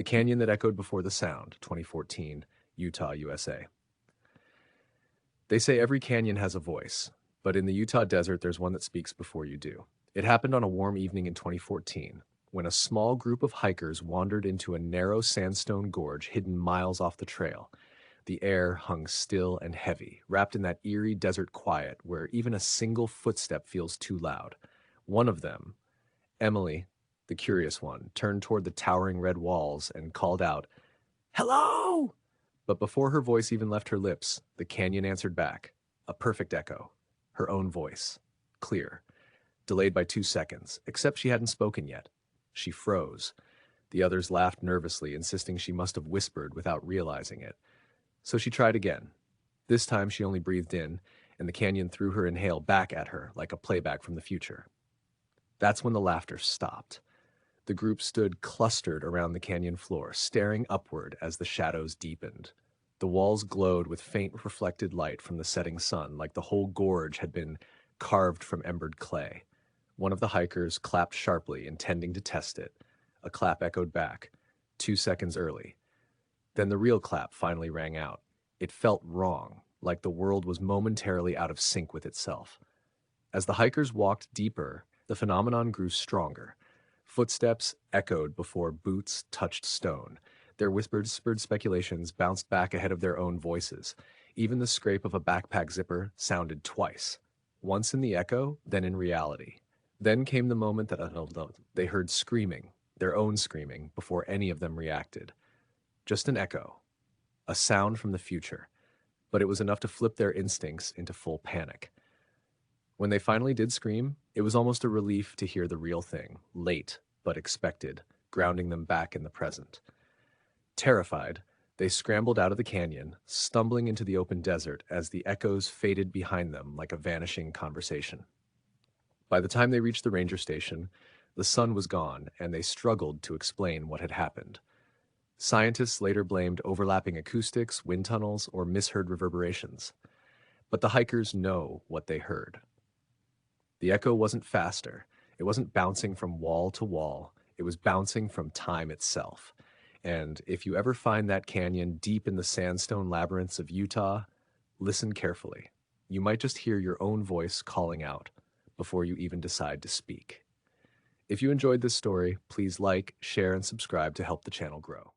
The Canyon That Echoed Before the Sound, 2014, Utah, USA. They say every canyon has a voice, but in the Utah desert, there's one that speaks before you do. It happened on a warm evening in 2014 when a small group of hikers wandered into a narrow sandstone gorge hidden miles off the trail. The air hung still and heavy, wrapped in that eerie desert quiet where even a single footstep feels too loud. One of them, Emily, the curious one, turned toward the towering red walls and called out, "Hello!" But before her voice even left her lips, the canyon answered back, a perfect echo, her own voice, clear, delayed by 2 seconds, except she hadn't spoken yet. She froze. The others laughed nervously, insisting she must have whispered without realizing it. So she tried again. This time she only breathed in, and the canyon threw her inhale back at her like a playback from the future. That's when the laughter stopped. The group stood clustered around the canyon floor, staring upward as the shadows deepened. The walls glowed with faint reflected light from the setting sun, like the whole gorge had been carved from embered clay. One of the hikers clapped sharply, intending to test it. A clap echoed back, 2 seconds early. Then the real clap finally rang out. It felt wrong, like the world was momentarily out of sync with itself. As the hikers walked deeper, the phenomenon grew stronger. Footsteps echoed before boots touched stone. Their whispered speculations bounced back ahead of their own voices. Even the scrape of a backpack zipper sounded twice. Once in the echo, then in reality. Then came the moment that they heard screaming, their own screaming, before any of them reacted. Just an echo, a sound from the future, but it was enough to flip their instincts into full panic. When they finally did scream, it was almost a relief to hear the real thing, late but expected, grounding them back in the present. Terrified, they scrambled out of the canyon, stumbling into the open desert as the echoes faded behind them like a vanishing conversation. By the time they reached the ranger station, the sun was gone, and they struggled to explain what had happened. Scientists later blamed overlapping acoustics, wind tunnels, or misheard reverberations. But the hikers know what they heard. The echo wasn't faster. It wasn't bouncing from wall to wall. It was bouncing from time itself. And if you ever find that canyon deep in the sandstone labyrinths of Utah, listen carefully. You might just hear your own voice calling out before you even decide to speak. If you enjoyed this story, please like, share, and subscribe to help the channel grow.